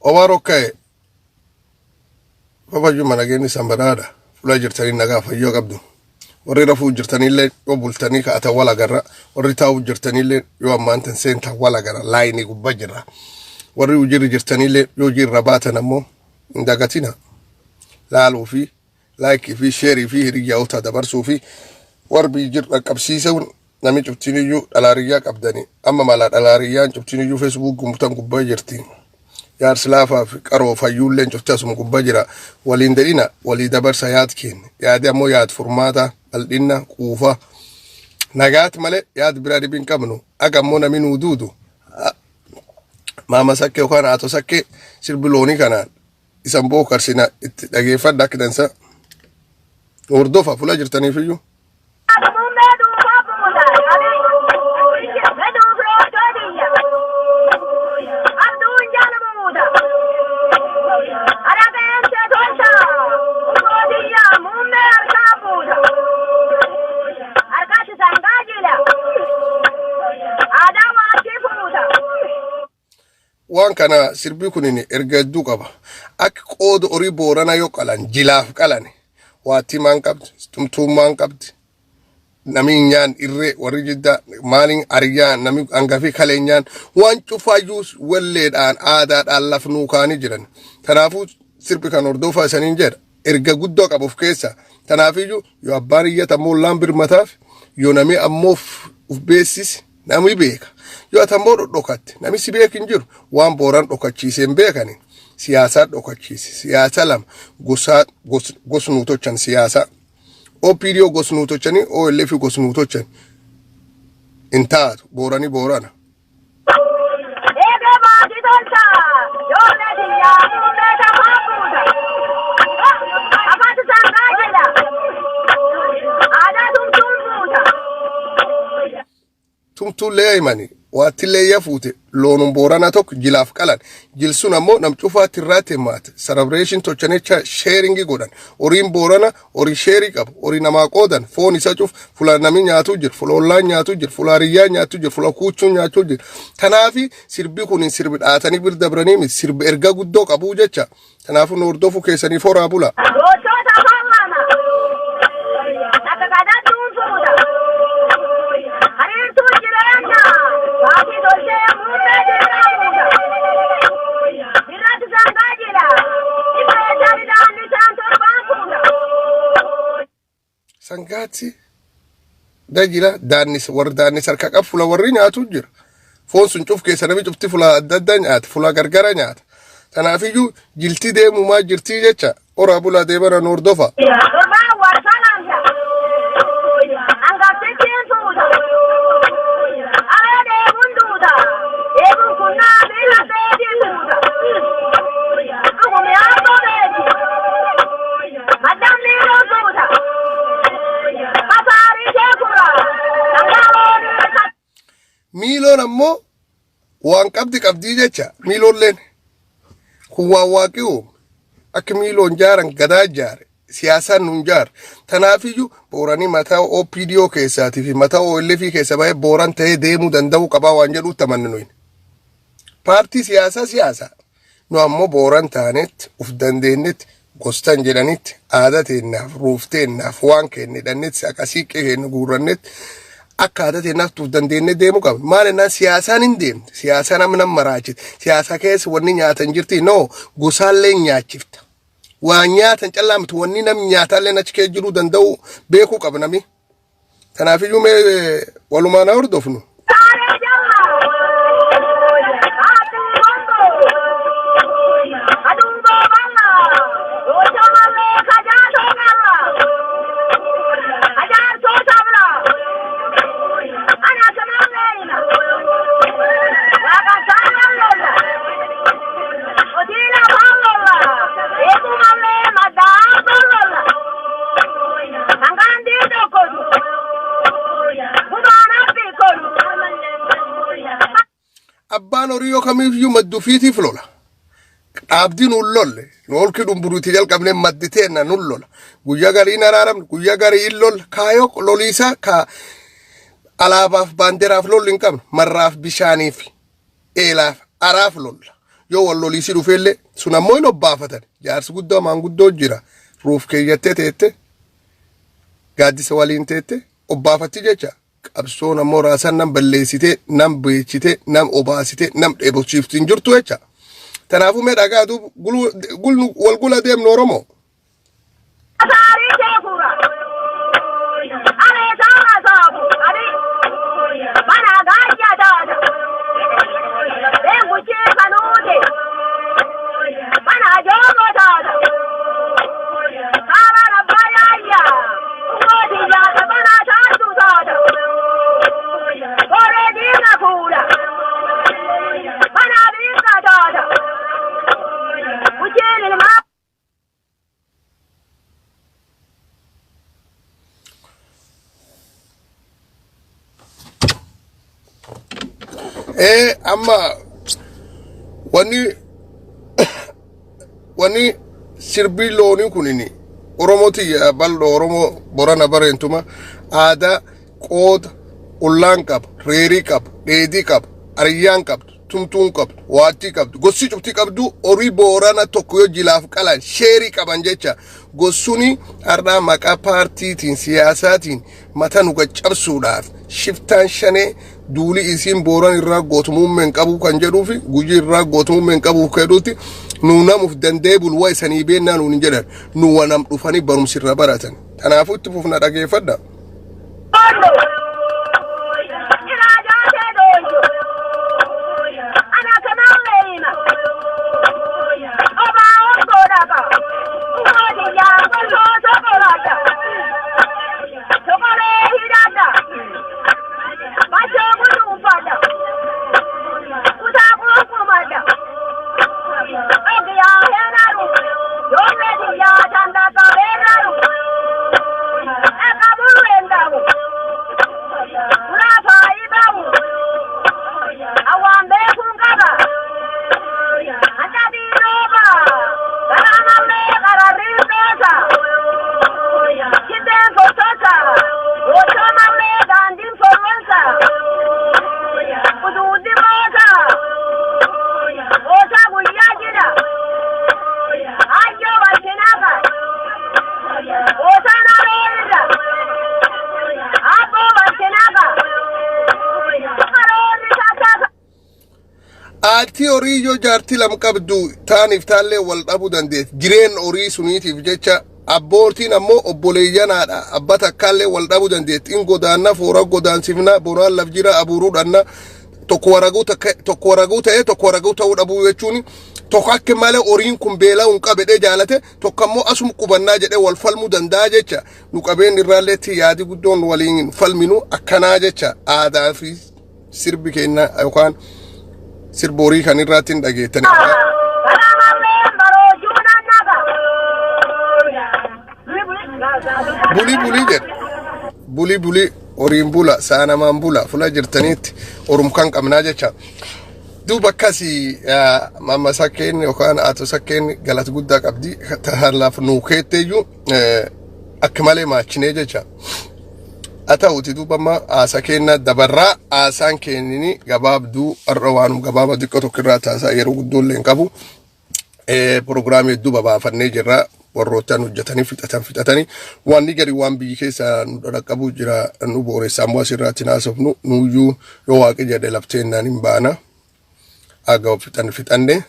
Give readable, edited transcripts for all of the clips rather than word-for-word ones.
Obarokke Papa Juma nageni sambarada fula jirtani naga fayyo qabdu warri rafu jirtani le yo bultani ka ata wala garra warri tawu jirtani le yo amantan senta wala garra layni gubbajira warri ujiri jirtani le yo jirra bata namo indagatina lalu fi like fi share fi hiriya uta dabarsu fi warbi jirra qabsiisun nami cuftini yu dalariya qabdani amma mala dalariya cuftini yu Facebook gumtan gubbajirti yar slafa fi qaro fayulen cuftasum gubbajira walindalina wali dabar sayatkin yaade amo yaad furmata aldinna qufa nagat male yaad biradi bin kamnu aga mona min wududu mama sakke kana ato sakke sirbiloni kana isambo karsina dagefa dakdansa ordofa fula jirtani fiyu wan kana sirbi kunini ergaddu qaba ak qod ori borana yo qalan jilaf qalani wati man qabd tumtuman qabd nami nyan irre wari jidda malin aryan nami angafi kalenyan wan cufayus welledan aada dallafnu kani jiran tanafu sirbi kan ordofa sanin jer erga guddo qabuf kessa tanafiju yo abariyata mo lambir mataf yo nami amof uf besis nami beka yo atambo dokati nami sibekin jiru wan boran dokachise mbekani siyasa dokachise siyasa lam gosnuto chan siyasa o pirio gosnuto chani o lefi gosnuto chan intaat borani borana tumtu leeymani watile yafute lonum borana tok jilaf qalan jilsuna mo nam cufa tirate mat celebration to chanecha sharing godan orin borana ori share qab ori nama qodan fon isa cuf fula nami nyaatu jir fulolla nyaatu jir fulariya nyaatu jir fula kuchu nyaatu jir tanafi sirbi kunin sirbi atani bir dabrani mi sirbi erga guddo qabu jecha tanafu nordofu kesani fora bula sangati dajila danis wardani sarka qafula warri nyaatu jir fon sun cuf ke sanabi cufti fula adda nyaat fula gargara nyaat tanafiju jilti demu ma jirti jecha ora bula debara nordofa milon ammo wan qabdi jecha milon len kuwa waqiu ak milon jaran gada jar siyasa nun jar tanafiju borani mata o PDO kesati fi mata o lefi kesabaye boran tay demu dandaw qaba wanjadu tamannuin parti siyasa no ammo boran tanet uf dandenet gostan jelanit aadateena ruufteena wan kenne danet akasiqe hen gurannet akkaadate naftu dandeenne deemu qaba maalena siyaasan indem siyaasan amna maraachit siyaasa kees wonni nyaatan jirti no gosaalle nyaachifta waa nyaatan callamtu wonni nam nyaatalle nachke jiru dandau beeku qabnami tanaafiyu me walumaana hordofnu abbaan oriyo kamiyyuu maddufiiti flola abdi nullolle nolki dumburuti jalqabne madditeenna nullola guyya garii naraaram guyya garii illol kaayo lolisa ka alaabaaf baanderaaf lolli hin qabne marraaf bishaaniif eelaaf araaf lolla yoo wallolisi dhufeellee sun ammoo hin obbaafatan jaarsi guddaa maanguddoo jira ruuf keeyyattee teette gaaddisa waliin teette obbaafatti jecha qabsoon ammoo raasan nam balleessitee nam beechitee nam obaasitee nam dheebochiiftiin jirtu jecha tanaafuu mee dhagaa duuba wal gula deemnu Oromoo. Amma wani sirbii loonii kunini Oromooti bal'oo Oromoo borana bareentuma aadaa qooda ullaan qaba reerii qaba dheedii qaba ariyyaan qabdu tumtuun qabdu waattii qabdu gossi cuftii qabdu horii borana tokko yoo jilaaf qalan sheerii qaban jecha gossuni har'aa maqaa paartiitiin siyaasaatiin mata nu gaccabsuudhaaf shiftaan shanee duuli isiin boran irraa gootumummaan qabu kan jedhuufi gujii irraa gootumummaan qabu kedhuuti nu namuuf dandee bulwa isanii beennaa nuun jedhan nu wanam dhufanii barumsi irra baratan kanaafuu itti fufna dhageeffadha. Ati horii yoo jaartii lam qabdu taaniif taallee wal dhabuu dandeet jireen horii suniitiif jecha abbootiin ammoo obboleeyyanaadha abba takkaallee wal dhabuu dandeet in godaanna foora godaansifna bonaan laf jira abuuruudhanna tokko waraguu ta'ee tokko waraguu ta'uu dhabuu jechuun tokko akka malee horiin kun beelaa hin qabedhe jaalate tokko ammoo asum qubannaa jedhee wal falmuu danda'a jecha nu qabeen irraalleetti yaadi guddoon waliin falminu akkanaa jecha aadaa fi sirbi keenya yookaan Sirboorii kan irraatiin dhageettanii bulii jedha bulii horiin bula saanamaan bula fula jirtaniitti horum kan qabnaa jecha duuba akkasii mamma sakkeen yookaan aato sakkeen galata guddaa qabdi taalaaf nuu keetteeyyuu akka malee maachinee jecha atauti duuba ma asa kenna dabarraa asaan kennini gabaabduu arra waanum gabaaba xiqqoo tokko irraa taasaa yeroo guddoolleen qabu programii duuba baafannee jirra warroottan hojjetanii fixatanii waan gari waan biyyi keessa nu dhaqqabu jira nu booressaa ammoo asirraatti naasofnu nuyyuu yoo waaqi jedhe lafteennaan hin baana aga fixanne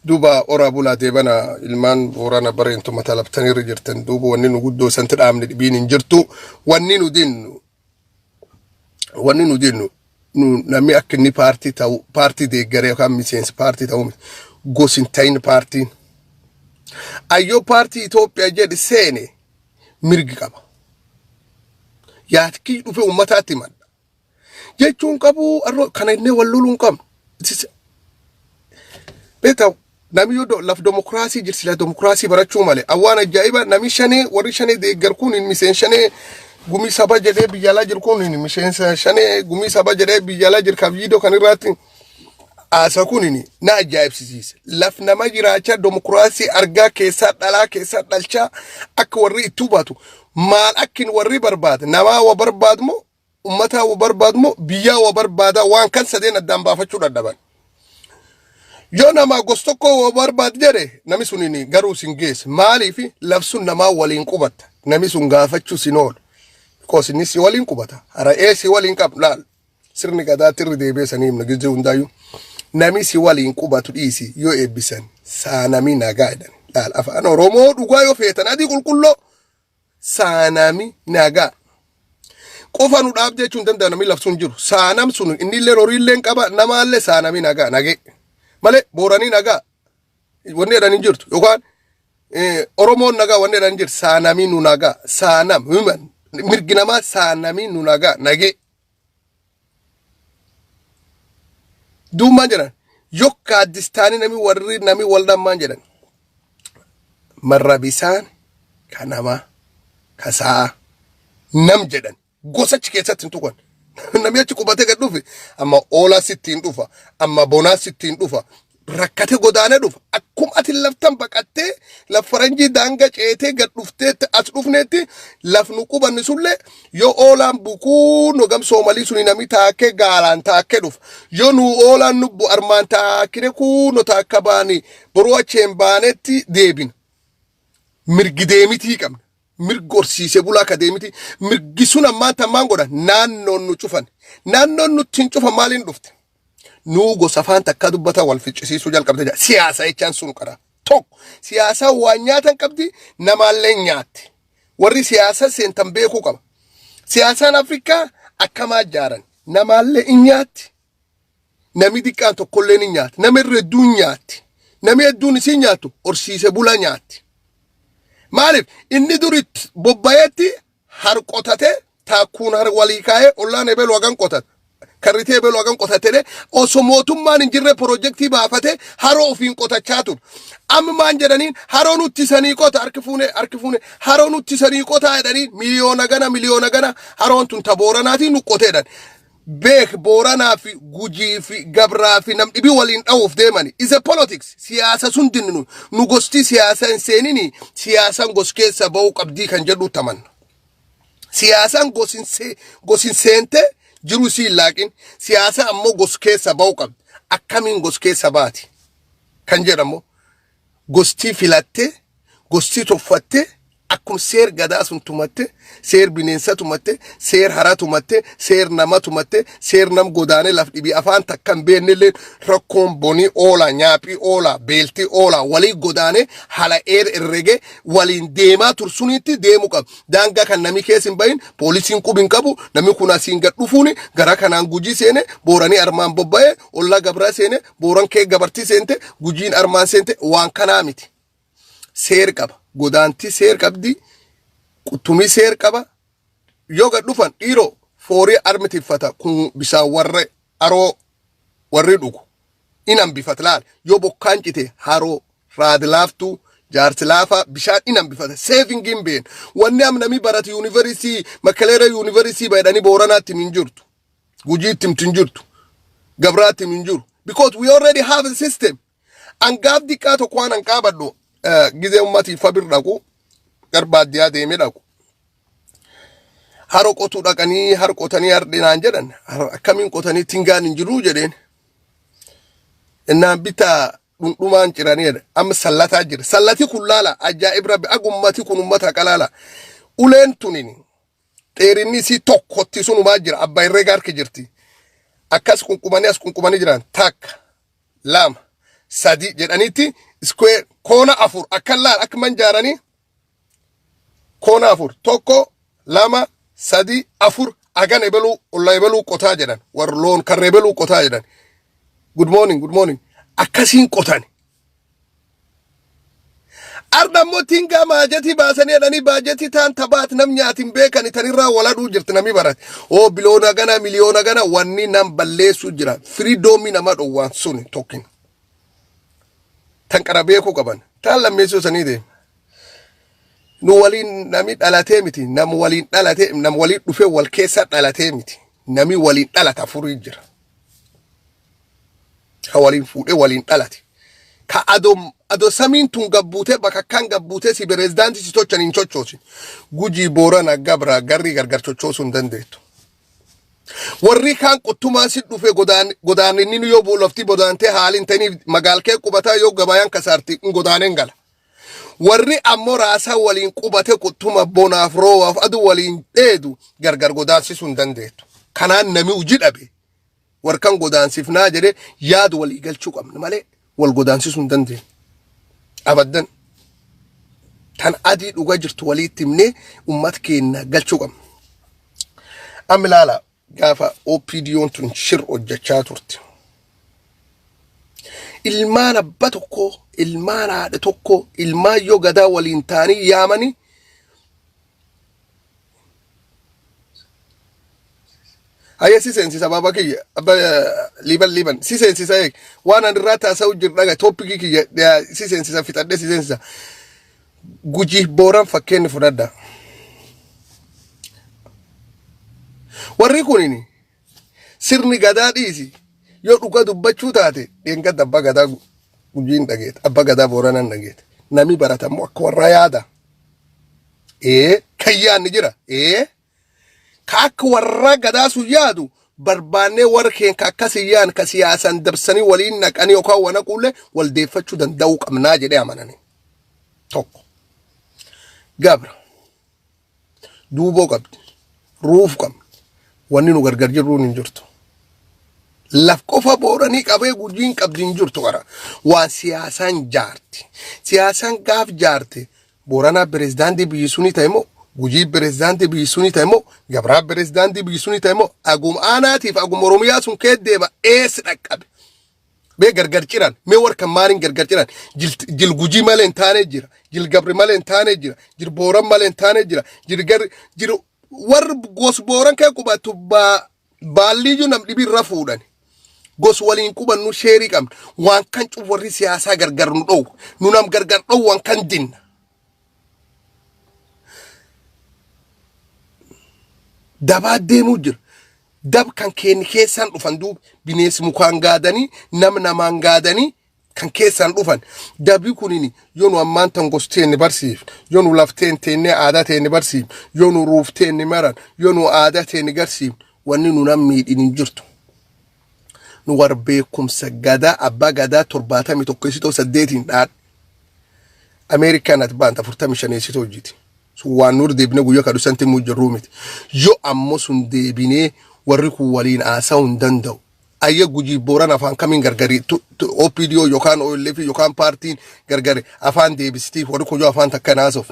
duuba ora bula deebana ilmaan borana bareentuma talabtanii jirtan duuba wanni nu guddoo santi dhaamne dhibiin hin jirtu wanni nu dinnu namni akka inni paartii deeggaree yookaan miseensi paartii ta'u gosin ta'in paartiin ayyoo paartii Itoophiyaa jedhi seene mirgi qaba yaadkii dhufe ummataatti madda jechuun qabu kana inni wal loluun qabnu beeta nami yoo laf demokraasii jirsila demokraasii barachuu malee awwaan ajaa'iba nami shanee warri shanee deeggar kun miseen shanee gumii saba jedhee biyyaalaa jiru kun miseen shanee gumii saba jedhee biyyaalaa jiru ka viidiyoo kan irraatti asa kunini na ajaa'ibsiise laf nama jiraacha demokraasii argaa keessaa dhalaa keessaa dhalchaa akka warri itti hubatu maal akkin warri barbaada namaa wa barbaadmo ummataa wa barbaadmo biyyaa wa barbaada waan kan sadeen addaan baafachuu dadhaban yoo nama gostoko barbaad jedhe nami sunini garuu sin geesse maaliifi labsuun namaa waliin qubata nami sun gaafachuu sin oolu because inni si waliin qubata hara'ee si waliin qab laal sirni gadaatirri deebiisanii himna gizee hundaayyuu nami si waliin qubatu dhiisi yoo eebbisan saanami nagaa jedhan laal afaan oromoo dhugaa yoo feetan adii qulqulloo saanami nagaa qofa nu dhaab jechuun danda'a nami labsuun jiru saanam sun inni illee horiillee qaba namaallee saanami nagaa nagee male boranii nagaa wanni jedhanii jirtu yookaan oromoon nagaa wanni jedhanii jirtu saanami nu nagaa saanam human mirgi namaa saanami nu nagaa nagee duumaan jedhan yokka addistaanii nami warri nami waldammaan jedhan marra bisaan ka namaa ka sa'a nam jedhan gosachi keessatti hin tuqan nami achi qubatee gad dhufe amma oolaa sittiin dhufa amma bonaa sittiin dhufa rakkate godaanee dhufa akkuma ati laftan baqattee laf faranjii daanga ceetee gad dhufteetti as dhufneetti laf nu qubanni sullee yoo oolaan bukuu no gam soomalii suni nami taakkee gaalaan taakkee dhufa yoo nu oolaan nubbu armaan taakkine kuuno taakka baanii boroo acheen baanetti deebina mirgi deemitii qabna mirgi horsiisee bulaa ka deemiti mirgi sun ammaan tammaan godhan naannoon nu cufan naannoon nutti hin cufan maaliin dhufte nuu gosa afaan takka dubbata wal ficcisiisuu jalqabte jira siyaasa jechaan sun qara tokko siyaasa waan nyaatan qabdi namaallee nyaatti warri siyaasa seentan beekuu qaba siyaasaan Afrikaa akkamaa jaaran namaallee in nyaatti nami diqqaan tokkollee in nyaatti nami irra hedduun nyaatti nami hedduun isin nyaattu horsiisee bulaa nyaatti maaliif inni durit bobbayetti harqotate taakkuun har walii kaa'ee ollaan ebelu hagan qotate karritee ebelu hagan qotatee osoo mootummaan hin jirre piroojeektii baafate haroo ofiin qotachaa ture amma maan jedhaniin haroo nutti sanii qota harki fuune haroo nutti sanii qotaa jedhanii miliyoona gana haroon tun tabooranaatii nu qoteedhan beek booranaa fi gujii fi gabraa fi nam dhibii waliin dha'uuf deemani is a politics siyaasa sun dinnu nu gosti siyaasa hin seenini siyaasan gos keessa ba'uu qabdii kan jedhu taman siyaasan gosin seente jiru si laaqin siyaasa ammoo gos keessa ba'uu qabdi akkamiin gos keessa baati kan jedhamu gosti filatte gosti toffatte akkum seer gadaa sun tumatte seer bineensa tumatte seer hara tumatte seer nama tumatte seer nam godaane laf dhibii afaan takkan beennillee rakkoon bonii oola nyaaphii oola beeltii oola walii godaane hala herrege waliin deemaa tursuniitti deemu qaba daangaa kan nami keessa hin bahin poolisiin qubin qabu nami kun asiin gad dhufuuni gara kanaan gujii seene booranii armaan bobba'ee ollaa gabraa seene booran kee gabartii seente gujiin armaan seente waan kanaa miti seer qaba godaanti seer qabdi quttumii seer qaba yoo gad dhufan dhiiroo foorii armitiffata kun bisaan warre haroo warri dhugu inan bifat laal yoo bokkaan cite haroo raadlaaftuu jaarsilaafa bishaan inan bifata savingin been wanni am nami barati university makaleera university baydhani booranaatti min jirtu gujiitti min jirtu gabraatti min jiru because we already have a system angaaf diqqaa tokko waan an qaabadhu gizee ummati fabir dhaqu garbaaddiyaa deemee dhaqu haro qotuu dhaqanii har qotanii hardinaan jedhan akkamiin qotanii tingaan hin jiruu jedheen innaan bitaa dhundhumaan ciraniidha amma sallataa jira sallati kun laala ajaa'ib rabbi agummati kun ummata qalaala uleen tunin dheerinni isii tokkotti sunumaa jira abbaa irree gaarki jirti akkas qunqumanii as qunqumanii jiran takka lama sadi jedhaniitti square koona afur akka laal akka manjaaranii koona afur tokko lama sadi afur agan ebelu olla ebelu qotaa jedhan war loon karre ebelu qotaa jedhan good morning akkasiin qotani ardammo tinga maajati baasanii jedhanii baajati taan tabaat nam nyaatin beekani tanirraa waladuu jirti nami barat oo biloona gana miliyoona gana wanni nam balleessu jira freedomi nama dhowwaan suni tokkin tan qarabeeku qaban tan lammeessoo sanii deema nu waliin nami dhalatee miti nam waliin dhalatee nam waliin dhufee wal keessa dhalatee miti nami waliin dhalata furii jira ka waliin fuudhee waliin dhalate ka ado samiin tun gabbuutee bakka kan gabbuutee si pirezidaantii si tochan hin chochoosin gujii boorana gabra garrii gargar chochoosuu hin dandeettu warri kaan qottumaa si dhufe godaaninni yoo boolofti bodaantee haalin tanii magaalkee qubataa yoo gabayaan kasaarti godaanen gala warri ammoo raasaa waliin qubate qottuma bonaaf roowaaf adu waliin dheedu gargar godaansisuu hin dandeettu kanaan nami uji dhabe warkan godaansifnaa jedhe yaadu walii galchuu qabna malee wal godaansisuu hin dandeenye abaddan tan adii dhugaa jirtu waliitti himnee ummat keenya galchuu qabna amma ilaala gaafa OPDO'n tun shir hojjechaa turte ilmaan abba tokko ilmaan haadha tokko ilmaan yoo gadaa waliin taanii yaamanii hayya si seensisa baaba kiyya abba liban si seensisa waan an irraa taasa'u jirdhaga tooppikii kiyya si seensisa fixadhe si seensisa Gujii Booran fakkeenni fudhadha warri kunini sirni gadaa dhiisi yoo dhuga dubbachuu taate dheengadda abba gadaa gujiin dhageet abba gadaa Booranan dhageet nami baratamu akka warra yaada kayyaanni jira ka akka warra gadaa sun yaadu barbaannee warra keenya akkasii yaan ka siyaasan dabsanii waliin naqanii yookaan wana qulle waldeeffachuu danda'uu qabnaa jedhee amananii tokko gabra duuboo qabdi ruuf qabdi wanni nu gargar jirruun hin jirtu laf qofa Booranii qabee gujiin qabdi hin jirtu qara waan siyaasan jaarti siyaasan gaaf jaarte Boorana pirezidaantii biyyi suni ta'e moo Gujii pirezidaantii biyyi suni ta'e moo Gabraa pirezidaantii biyyi suni ta'e moo agum aanaatiif agum Oromiyaa sun kee deema eessi dhaqqabe bee gargar ciran mee warkan maaliin gargar ciran jil Gujii malee hin taane jira jil Gabri malee hin taane jira jil Booran malee hin taane jira jil war gos Booran kee qubatu baalliyyu nam dhibirra fuudhan gos waliin qubannu sheerii qabna waan kan warri siyaasaa gargar nu dhowu nu nam gargar dhowu waan kan dinna dabaa deemuu jira dab kan keenya keessaan dhufan duuba bineensi mukaan gaadanii namaan gaadanii kan keessaan dhufan dabii kunini yoo nu ammaan tan gosteen ni barsiif yoo nu lafteen teennee aadaa teen ni barsiif yoo nu ruufteen ni maran yoo nu aadaa teen ni garsiif wanni nu nam miidhin hin jirtu nu war beekumsa gadaa abbaa gadaa 71 dhaadhe Ameerikaan ati baanta 45 hojjiti waan nur deebine guyyaa kadhu santi mujjarruu miti yoo ammoo sun deebinee warri kun waliin haasa'uu hin danda'u ayya Gujii Booran afaan kamiin gargari OPDO yookaan OLF yookaan paartiin gargari afaan deebisitiif warri kun yoo afaan takka naasuuf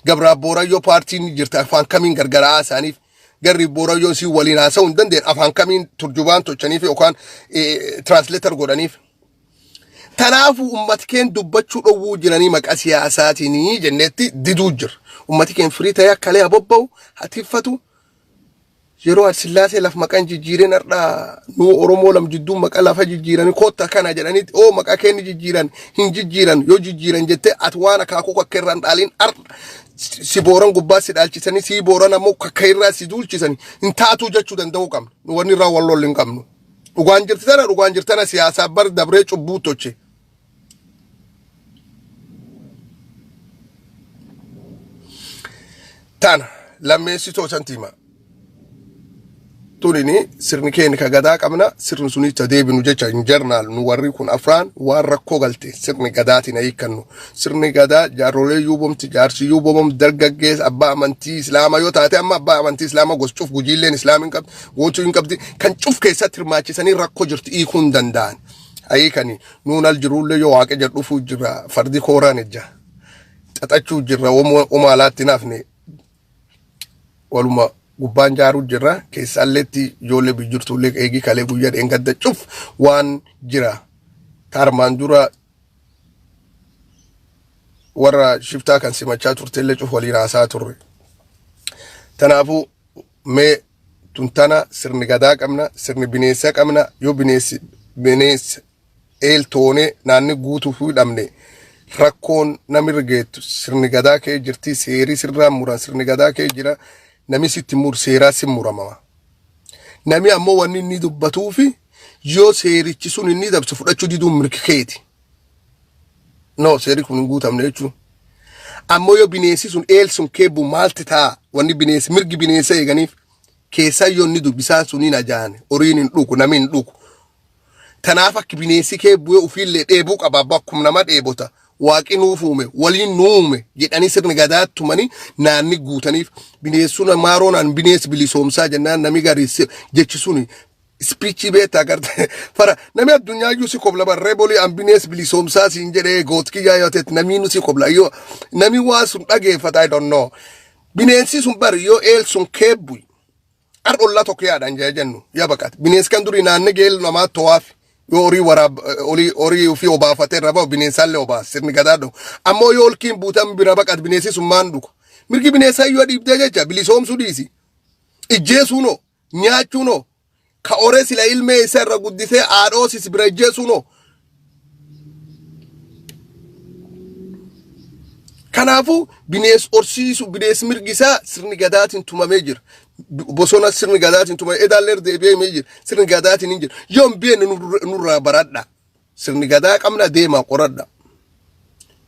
Gabraa Booran yoo paartiin jirta afaan kamiin gargara haasa'aniif garri Booran yoo si waliin haasa'uu hin dandeenye afaan kamiin turjubaan tolchaniif yookaan translator godhaniif tanaafu ummati keen dubbachuu dhowwuu jiranii maqaa siyaasaatiin jennetti diduu jira ummati keen firii ta'ee akkalee abobba'u hatiffatu yeroo Sillaasee laf maqaan jijjiiren ardha nu Oromoo lam jidduu maqaa lafa jijjiiranii kotta kana jedhaniiti oo maqaa keenni jijjiiran hin jijjiiran yoo jijjiiran jette at waan akaakuu kakkeerraan dhaaliin ardha si Booran gubbaa si dhaalchisanii si Booran ammoo kakkeerraa si duulchisanii hin taatuu jechuu danda'uu qabna nu wanni irraa wal lolli hin qabnu dhugaan jirtana siyaasaa bar dabree cubbuu toche tana lammeessitoo santiima tunini sirni keenya ka gadaa qabna sirni sunicha deebinu jecha in jarnaal nu warri kun afraan waan rakkoo galte sirni gadaatiin hiikannu sirni gadaa jaarrolee yuubomti jaarsi yuubomom dargaggees abbaa amantii islaamaa yoo taate amma abbaa amantii islaamaa gos cuf gujiilleen islaamin qabdi gootuu hin qabdi kan cuf keessatti hirmaachisanii rakkoo jirti hiikuu hin danda'an hiikanii nuun al jiruullee yoo waaqa jedhuufuu jira fardi kooraan ejja xaxachuu jirra omaalaatti naafne waluma gubbaan jaaruu jirra keessalleetti ijoollee bijjirtuullee eegii kalee guyyaa dheengadda cuf waan jira tarmaan dura warra shiftaa kan simachaa turteellee cuf waliin haasaa turre tanaafuu mee tuntana sirni gadaa qabna sirni bineensa qabna yoo bineensa eeltoonee naanni guutuu fuudhamne rakkoon namirra geettu sirni gadaa kee jirti seerii sirraan muran sirni gadaa kee jira nami sitti seeraa si muramama nami ammoo wanni inni dubbatuufi yoo seerichi sun inni dabsu fudhachuu diduun mirkikeeti no seeri kun hin guutamne jechuun ammoo yoo bineensi sun eel sun keebbu maalti ta'a wanni bineensi mirgi bineensa eeganiif keessa yoonni dubbisaan suniin ajaane horiin hin dhugu namni hin dhugu. Tanaaf akka bineensi kee bu'ee ofiillee dheebuu qaba bakkuma nama dheebota waaqni nuuf uume waliin nu uume jedhanii sirni gadaa tumanii naanni guutaniif bineensuna maaroonaan bineensi bilisoomsaa jennaan nami garii jechi suni speechii beektaa garte fara nami addunyaa iyyuu si kobla barree bolii an bineensi bilisoomsaa siin jedhee gootkii yaayoteet namni nu si kobla yoo nami waa sun dhageeffata I don't know bineensi sun bari yoo eel sun keebbuy ardhollaa tokko yaadaan jennu yaa baqaate bineensi kan durii naanni geel namaa to'aafi. Yori warab ori ufi obafate raba bineensaalle obaas sirni gadaadho ammoo yoo olkiin buutan bira baqat bineensi summaan dhuka mirgi bineensaa yoo dhiibdee jecha bilisoomsuu dhiisi ijjeesuunoo nyaachuunoo ka ore sila ilmee isa irra guddisee aadhoosis bira ijjeesuunoo kanaafu binees orsiisu binees mirgisaa sirni gadaatiin tumamee jira bosona sirni gadaatiin tumamee edaalleer deebi'ee jira sirni gadaatiin hin jira yoon bi'een nurraa baradha sirni gadaa qabna deemaa qoradha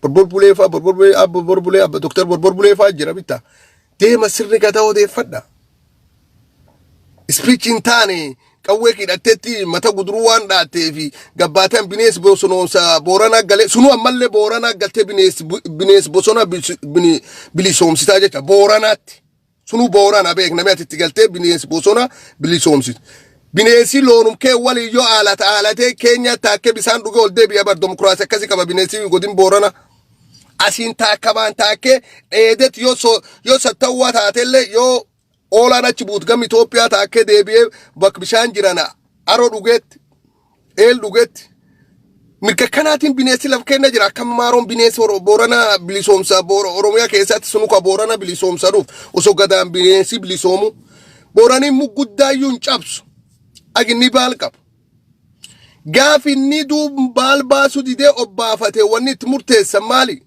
borborbulee abba doktor borborbulee faa jira bitta deema sirni gadaa odeeffadha speechiin taane qawwee hidhatteetti mata guduruu waan dhaatee fi gabbaataan binees bosonoomsa boorana galee sunu ammallee boorana galtee binees bosona bilisoomsitaa jecha booranaatti sunu boorana beekname atitti galtee binees bosona bilisoomsitu bineesi loonum kee walii yoo aalatee keenya taakkee bisaan dhugee ol deebi'a bar demokiraasii akkasii qaba bineesi godin boorana asiin taakkabaan taakkee dheedet yoo sattawwaa taatellee yoo Olaan achi buut gam Itoophiyaa taakkee deebi'ee bakka bishaan jiran aroo dhugeetti eel dhugeetti mirga kanaatiin bineensi laf kenna jira akkam maaroon bineensi boorana bilisoomsa Oromiyaa keessatti sunuka boorana bilisoomsa dhuuf osoo gadaan bineensi bilisoomu booraniin mugguddaayuu hin cabsu aginni baal qabu gaaf inni baal baasu didee obbaafate wanni itti murteessan maali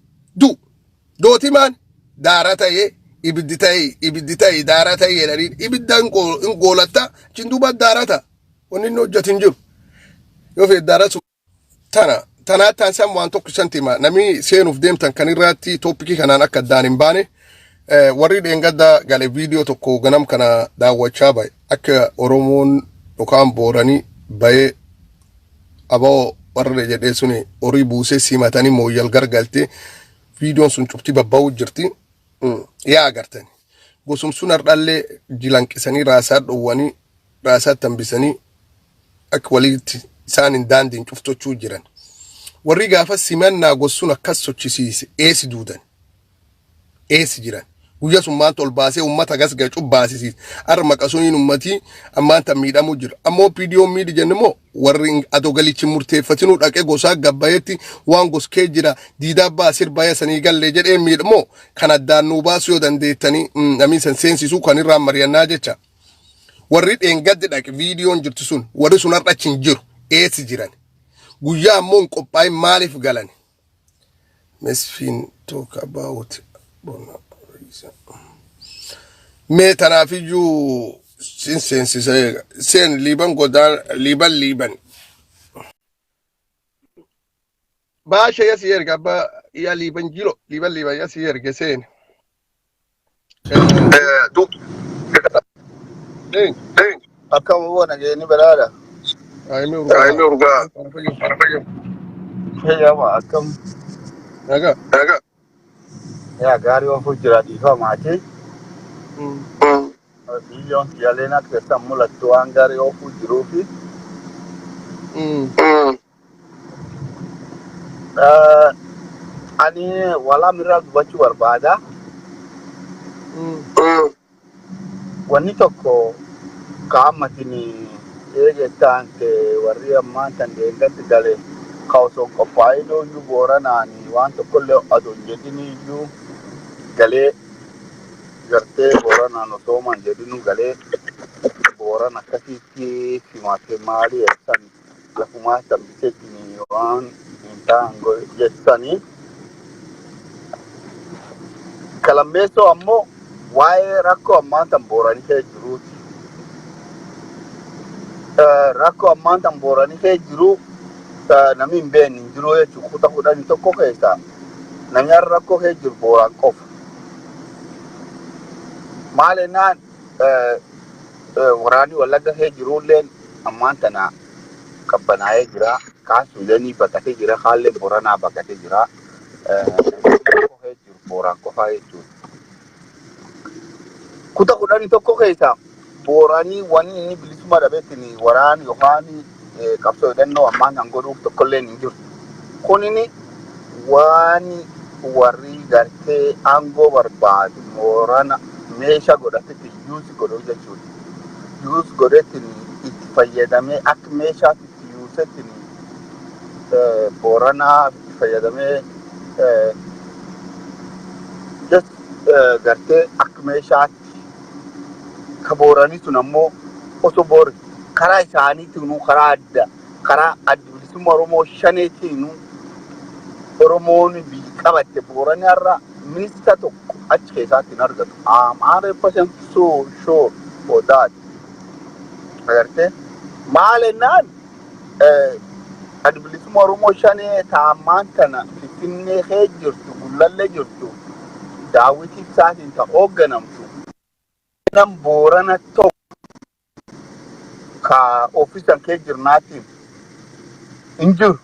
dooti maan daara ta'ee ibiddi ta'e daara ta'e jedhanii ibiddaan goolatta chinduba daarata wanni inni hojjetin jiru yoo fedhe daaratu tanaattaan san waan tokko santima namni seenuuf deemtan kan irratti tooppikii kanaan akka addaan hin baane warri dheengadda gale viidiyoo tokko ganam kana daawwachaa bahe akka Oromoon yookaan booranii bahee aboo warra jedhee suni horii buusee simatanii mooyyal gargalte viidiyoon sun cufti babba'uu jirti. Yaa agartani gosumsuun ardhallee jilanqisanii raasaa dhowwanii raasaa tambisanii akka walitti isaan hin daandiin cuftochuu jiran warri gaafa simannaa gosuun akkas sochisiise eesi duudan eesi jiran guyyaa sun maanta ol baasee ummata gas gacuu baasisiis arma qasuuniin ummatii ammaanta miidhamuu jira ammoo viidiyoon miidhi jennumoo warri adoo galichi murteeffatinuu dhaqee gosaa gabbayetti waan goskee jira diidaa baa Sirbaa sanii gallee jedhee miidhamoo kan addaan nuu baasuu yoo dandeettanii namni san seensisuu kan irraan mari'annaa jecha warri dheengaddi dhaqe viidiyoon jirtu sun warri sun har'a achi hin jiru eessi jiran guyyaa ammoo hin qophaa'in maaliif galan mesfiin talk about mee tanaafiyyuu sin seensisee seen liiban godaan liiban baasha yasi erga abba yaa liiban jilo liiban yasi erge seen Akkam buona jeeni baraada. Ayme urga. Heeyama akkam. Naga. Ya gaarii waan fujjira dhiifaa maatii. Biyyoon yaaleen akka isaan mul'attu waan gaarii waan fujjiruu fi. Ani walaa miraa dubachuu barbaada. Wanni tokko kaa'ammatini eegetaan warri ammaan tan deengatti galee kaawusoon qophaa'ee iyyuu booranaani waan tokkollee aduun jedhini iyyuu galee gartee booranaan osoo man jedhinu galee booran akkasitti simaatee maalii eessan lafumaa tambiseettini waan hin ta'an jessanii kalammeessoo ammoo waa'ee rakkoo ammaan tan booranii kee jiruuti. Rakkoo ammaan tan booranii kee jiru namni hin beekne hin jiru jechuudha. Kutaa kudhanii tokko keessa namni rakkoo kee jiru booraan qofa. Maal jennaan waraani wallagga kee jirulleen ammantana qabbanaa'ee jira. Kaan Suudaanii baqatee jira. Kaallee Boranaa baqatee jira. Kee jiru Booraan qofaa jechuudha. Kuta kudhanii tokko keessa Booranii wani inni bilisummaa dhabeetiin waraani yookaan qabsoo hidhannoo ammaan kan godhuuf tokkollee hin jiru. Kunini waan warri gartee aangoo barbaadu Boorana meeshaa godhatetti yuusi godhuu jechuudha. Yuusi godhetiin itti fayyadamee akka meeshaatti itti yuusettiin Booranaa itti fayyadamee gartee akka meeshaatti ka Booranii sun ammoo osoo boori karaa isaaniitiin karaa adda bilisummaa Oromoo shaneetiin Oromoon biyyi qabatte Booranaarraa ministeera tokko achi keessaatti hin argatu. Amaareffatan shoo odaati. Agartee maal ennaan adda bilisummaa Oromoo shanee taa'ammaan tana Finfinnee kee jirtu Gullallee jirtu daawwitii isaatiin ta hoogganamtu. Nam Boorana tokko ka ofiisan kee jirnaatiin hin jiru.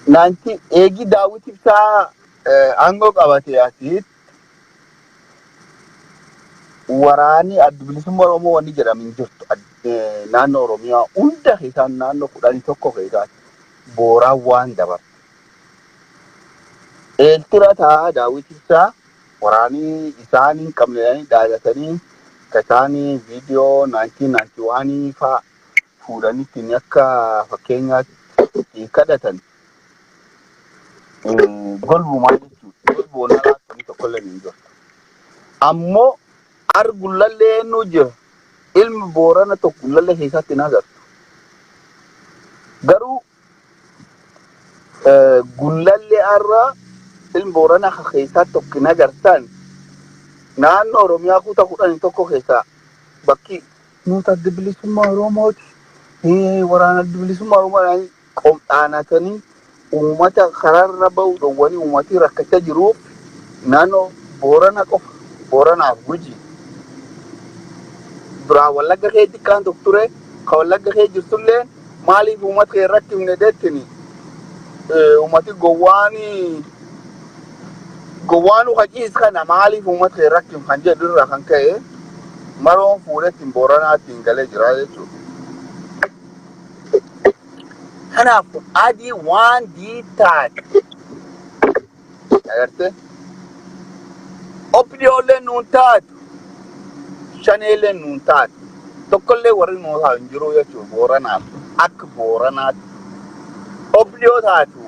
Nanti eegi daawwitii isaa aangoo qabatee asitti waraani adda bilisummaa Oromoo wanni jedhamu hin jirtu. Naannoo Oromiyaa hunda keessaan naannoo 11 keessaatti Booraan waan dabarte. Eeltira ta'a daawwitii isaa waraanii isaan hin qabneedhaan dhaadatanii kasaanii viidiyoo 1991 fa'aa fuudhanitti akka fakkeenyaatti kadhatan. Golbumaa jechuudha. Golboon alaatti tokkollee hin jiru. Ammoo Gullallee nu jira. Ilmi Boorana tokko Gullallee keessatti hin agartu. Garuu Gullallee irraa ilmi Boorana keessatti tokko hin agartan naannoo Oromiyaa kutaa 11 keessaa bakki nuti adda bilisummaa Oromooti. Waraana adda bilisummaa Oromoo qomxaanatanii uummata karaarra bahu dhowwanii uummatii rakkachaa jiruuf naannoo Boorana qofa Booranaaf Gujii. Duraa Wallagga kee xiqqaan tokko ture ka Wallagga kee jirtullee maaliif uummata kee irratti himne deettini uummati gowwaanu haqiis kana maaliif uummata kee irratti kan jedhu irraa kan ka'e maroon fuudhetti Booranaatti galee jira jechuudha. Kanaaf adii waan diitaati. Agartee oppidiyoollee nuun taatu shaneellee nuun taatu tokkollee warri nuun haa hin jiru jechuudha Booranaaf akka Booranaatti. Oppidiyoo taatu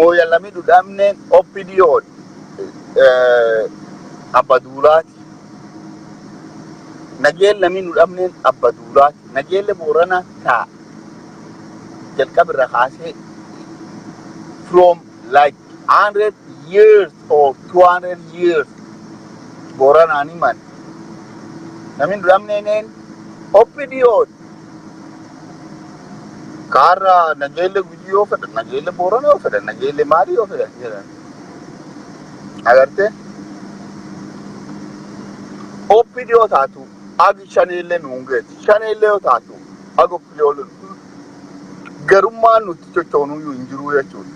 mooyyalamii dhudhamneen oppidiyoon abba duulaati. Nageellamii dhudhamneen abba duulaati. Nageelle Boorana ta'a. Jalqabirra kaasee from like 100 years or 200 years Boranaan himan. Namni dhudhamneen oppidiyoon kaarraa nageelle Gujii yoo fedhan nageelle Boorana yoo fedhan nageelle maalii yoo fedhan jedhan. Agartee oppidiyoo taatu agi shaneellee nuun geessu shaneellee yoo taatu agi oppidiyoo garummaan nuti sochoonuyyuu hin jiru jechuudha.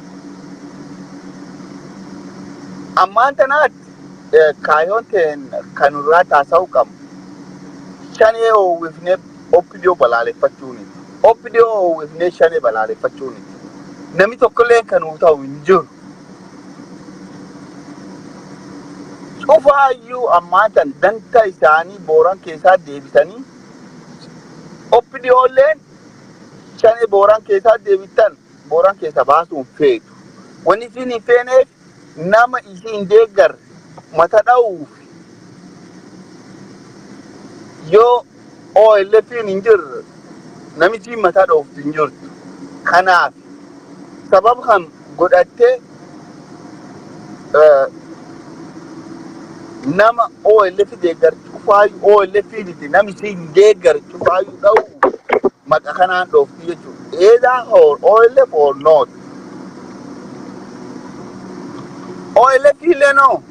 Ammaan tanaatti kaayoon ta'een kan irraa taasisuu qabnu shanee oowwifnee oppidiyoo balaaleffachuuni. Oppidiyoo oowwifnee shanee balaaleffachuuni. Namni tokkollee kan uu ta'u hin jiru. Cufaayyuu ammaan tan danta isaanii Booran keessaa deebisanii oppidiyoolleen shane Booran keessaa deebitan Booran keessa baasuun feetu. Wanni isin hin feeneef nama isin deeggar mata dha'uuf yoo OLF'n hin jirre namichi mata dha'uuf hin jirtu. Kanaaf sababa kan godhattee nama OLF deeggar cufaayyuu OLF'iti namichi hin deeggar cufaayyuu dha'u maqaa kanaan dhoofti jechuudha. Either or OLF or not. OLF illee no.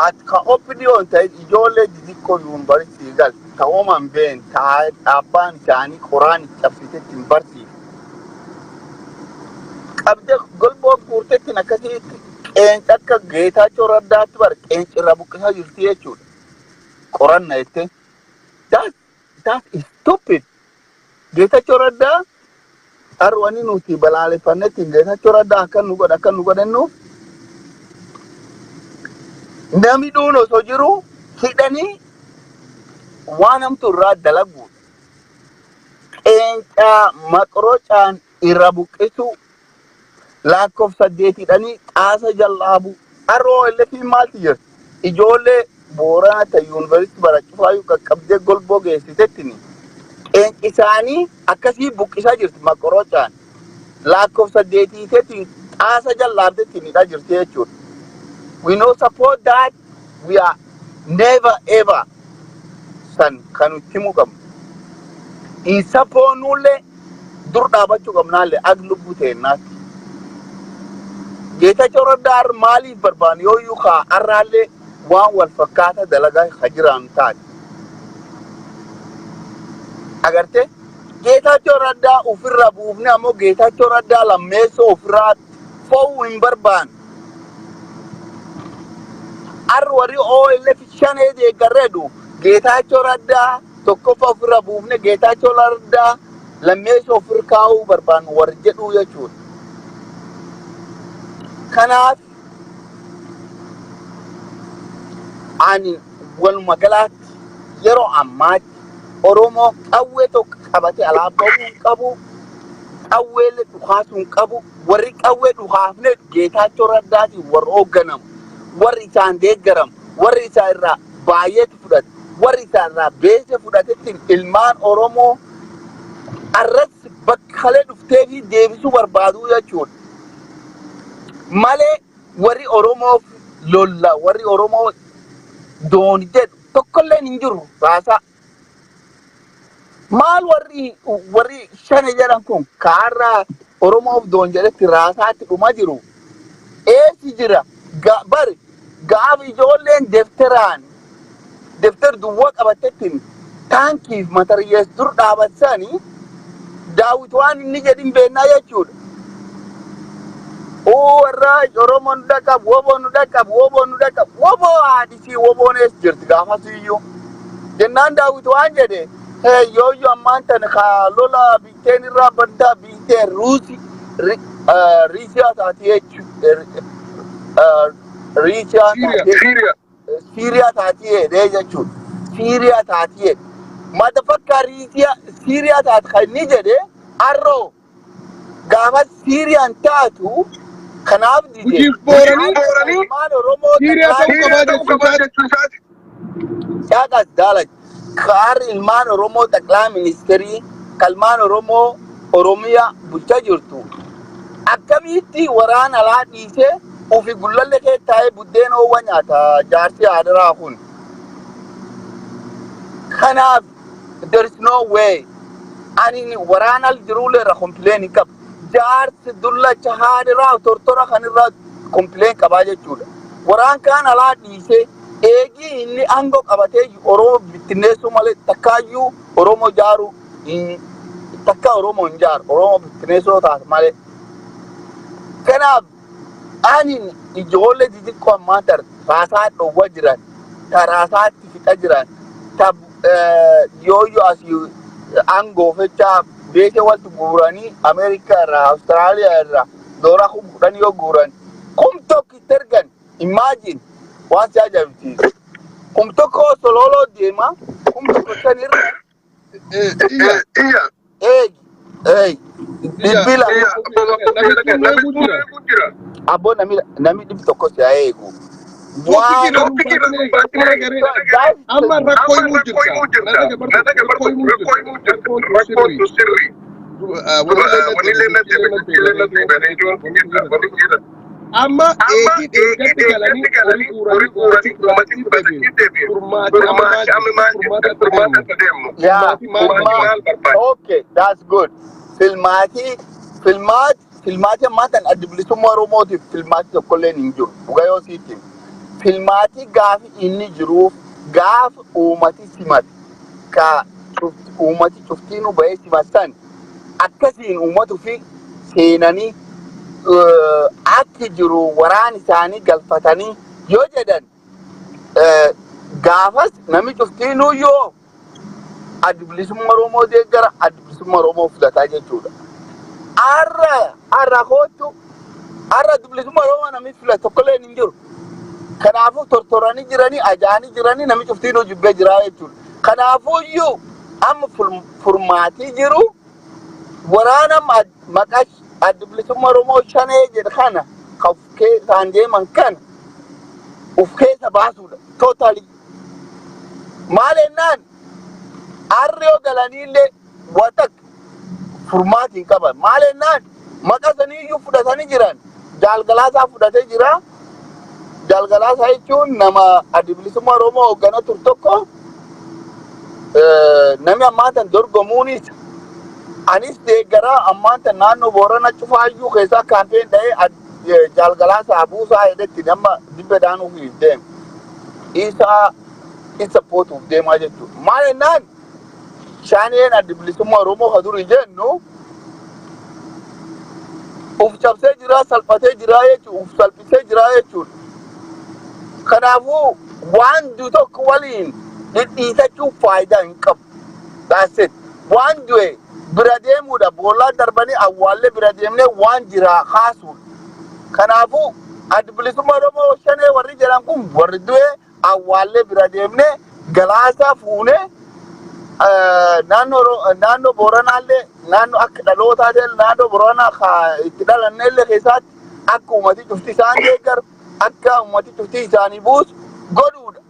at ka opinion ta ijoollee xixiqqoo yuunivarsiitii gal ta'uuman been abbaan isaanii qoraan cabsitetti hin barsiifne. Qabdee golboo guurtetti akkasitti qeenca akka Geetaachoo Raddaatti bara qeenci irraa buqqisaa jirti jechuudha. Qoranna jettee. That is stupid. Geetaachoo Raddaa arwani nuti balaaleffannetti Geetaachoo Raddaa akkan nu godhannuuf namni dhuun osoo jiru hidhanii waan hamtu irraa dalagu. Qeenca maqroocaan irra buqqisu lakkoofsa 8 hidhanii xaasa jallaabu. Arroo illee fi maalti jira? Ijoollee Borana ta yuunivarsiitii barachuufaayyuu qaqqabdee golboo geessitettini. Qeenci isaanii akkasii buqqisaa jirti maqroochaan. Lakkoofsa 8 hiitetti xaasa jallaabdetti hidhaa jirti jechuudha. We no support that. We are never ever san kanutti mukam. In support nulle dur dhaabachuu qabnaalle ag lubbuu teennaatti. Geetaachoo Raddaa maaliif barbaanne yooyyuu kaa arraallee waan wal fakkaata dalagaa ka jiraan taate. Agartee Geetaachoo Raddaa ofirraa buufne ammoo Geetaachoo Raddaa lammeessoo ofirraa fo'uu hin barbaanne. Arwari OLF shanee deeggarreedhu Geetaachoo Raddaa tokkoffaa ofirraa buufne Geetaachoo Raddaa lammeessoo ofirra kaa'uu barbaanne warri jedhuu jechuudha. Kanaaf ani waluma galaatti yeroo ammaatti Oromoo qawwee tokko qabatee alaabaa hin qabu, qawweellee dhukaasuu hin qabu. Warri qawwee dhukaafne Geetaachoo Raddaatiin warra hoogganamu, warri isaan deeggaramu, warri isaan irraa baay'eetu fudhate, warri isaan irraa beese fudhatettiin ilmaan Oromoo arratti bakkalee dhuftee fi deebisuu barbaadu jechuudha. Malee warri Oromoof lolla, warri Oromoo dooni jedhu tokkollee hin jiru raasaa. Maal warri shane jedhan kun kaarraa Oromoof doon jedhetti raasaatti dhuma jiru. Eessi jira? Bari gaaf ijoolleen defter duwwaa qabatettiin taankiif matariyyees dur dhaabatsanii Daawit waan inni jedhin beennaa jechuudha. Warraa Oromoon dhaqab, woboon dhaqab. Woboo haadhisii woboon ees jirti gaafasiyyuu. Jennaan Daawit waan jedhe yooyyuu ammantana ka lola biitteen irraa baddaa biitteen Riisiyaa taati jechuudha. Siiriyaa taati jedhee jechuudha. Siiriyaa taati jedhe. Madafakkaa Siiriyaa taati kan inni jedhe arroo gaafa Siiriyaan taatu kanaaf dide. Ilmaan Oromoo Shaaqas daalachi. Kaarri ilmaan Oromoo Xaqlaa Ministeerii kalmaan Oromoo Oromiyaa bulchaa jirtu. Akkamitti waraana alaa dhiisee ofi gullalle kee taa'ee buddeen oowwa nyaata jaarsi aadaraa kun. Kanaaf there is no way. Ani waraana jiruulee irra kompileen qaba. Jaarsi dullacha haadiraa tortora kanirraa kompileen qabaa jechuudha. Waraan kaan alaa dhiisee eegii inni aangoo qabatee Oromoo bittinneessuu malee takkaayyuu Oromoo jaaru takka Oromoo hin jaaru Oromoo bittinneessuu taate malee. Kanaaf ani ijoollee xixiqqoo ammaa raasaa dhowwa jiran, ta raasaatti fixa jiran, ta yooyyuu asii aangoo fechaa beekee walitti guuranii Ameerikaa irraa, Awustiraaliyaa irraa doora 10 yoo guuran tokko itti ergan imagine waan si ajaa'ibsiisu. Tokko sololoo deema, tokko sanirra bilbila abbo nami dhibbi tokko si haa eegu. Amma rakkoo himuu jirta. Amma eegatti galanii horii guuranii okay, that's good. Filmaati ammaatan adda bilisummaa Oromootiif filmaati tokkolleen hin jiru. Dhugaa yoo siitiin. filmaatii gaafi inni jiruuf gaafa uummati simate ka uummati cuftiinuu bahee simatsan akkasiin uummatu fi seenanii akki jiru waraan isaanii galfatanii yoo jedhan gaafas nami cuftiinuu yoo adda bilisummaa Oromoo deeggara adda bilisummaa Oromoo fudhataa jechuudha. Arra kootu arra adda bilisummaa Oromoo nami filatu tokkollee hin jiru. Kanaafuu tortoranii jiranii ajaanii jiranii nami cuftiinuu jibbee jiraa jechuudha. Kanaafuu iyyuu amma furmaatii jiru waraana maqaa adda bilisummaa Oromoo shanee jedha kana kan deeman kana uf keessa baasuudha. Totally. Maal ennaan arreo galaniillee watak furmaatiin qaban. Maal ennaan maqaa saniiyyuu fudhatanii jiran jaalgalaasaa fudhatee jira. Jaalgalaasaa jechuun nama adda bilisummaa Oromoo hoogganaa ture tokko nami ammaantan dorgomuunis anis deeggaraa ammaantan naannoo Boorana cufaayyuu keessaa kaampeen ta'ee jaalgalaasaa buusaa jedhetti nama dibbe daanuuf deema. Isa pootuuf deemaa jechuudha. Maal ennaan shaneen adda bilisummaa Oromoo ka durii jennu uf cabsee jira salphatee jira jechuudha. Uf salphisee jira jechuudha. Kanaafuu waan du tokko waliin dhidhiitachuuf faayidaa hin qabu. That's it. Waan du'e bira deemuudha. Boollaa darbanii awwaallee bira deemnee waan jiraa kaasuudha. Kanaafuu adda bilisummaa Oromoo shanee warri jedhan kun warri du'e awwaallee bira deemnee galaasaa fuunee naannoo Booranaallee naannoo akka dhalootaatee naannoo Booranaa itti dhalanneellee keessatti akka uummati cufti isaan deeggaru akka uummati cufti isaanii buusu godhuudha.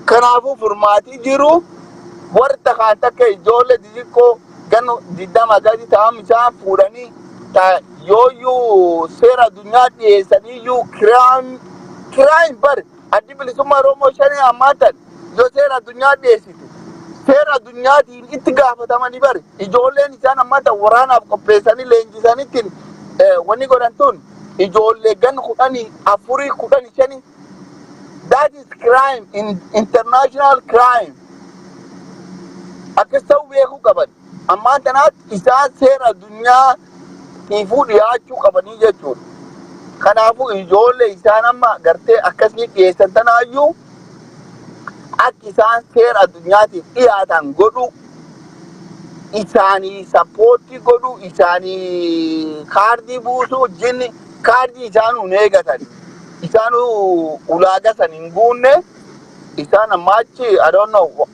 Kanaafuu furmaatii jiru warri takkaan takka ijoollee xixiqqoo gannu 20 gadi ta'an isaan fuudhanii yooyyuu seera addunyaa dhiyeessaniiyyuu kiraan bari addi bilisummaa Oromoo shanee ammaatan yoo seera addunyaa dhiyeessite seera addunyaatiin itti gaafatamanii bari ijoolleen isaan ammaatan waraanaaf qopheessanii leenjisanitti wanni godhan tun ijoollee gan 14 15 that is crime international crime akka ta'u beekuu qaban ammaatanaatti isaan seera addunyaa tiifuu dhiyaachuu qabanii jechuudha. Kanaafuu ijoollee isaan amma gartee akkasii dhiyeessan tanaayyuu akka isaan seera addunyaatiif dhiyaatan godhu isaanii sappoortii godhu isaanii kaardii buusuu jinni kaardii isaanuu eegatan isaanuu ulaagaa san hin guunne isaan ammaachi I don't know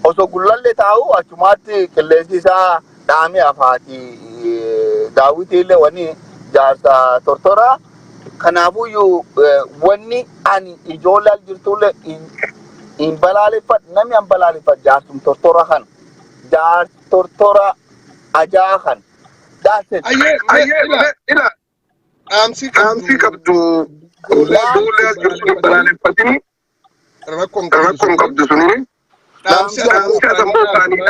osoo gullallee taa'u achumaatti qilleensi isaa dhaamee afaati daawwitiillee wani jaarsa tortora. Kanaafuu iyyuu wanni ani ijoollee jirtullee hin balaaleffadhu namni hin balaaleffadhu jaarsum tortora kan jaarsa tortora ajaa kan. Ila dhaamsi qabdu duulee jirtu balaaleffatini rakkoon qabdu suni. Dhaamsi sammuu isaanii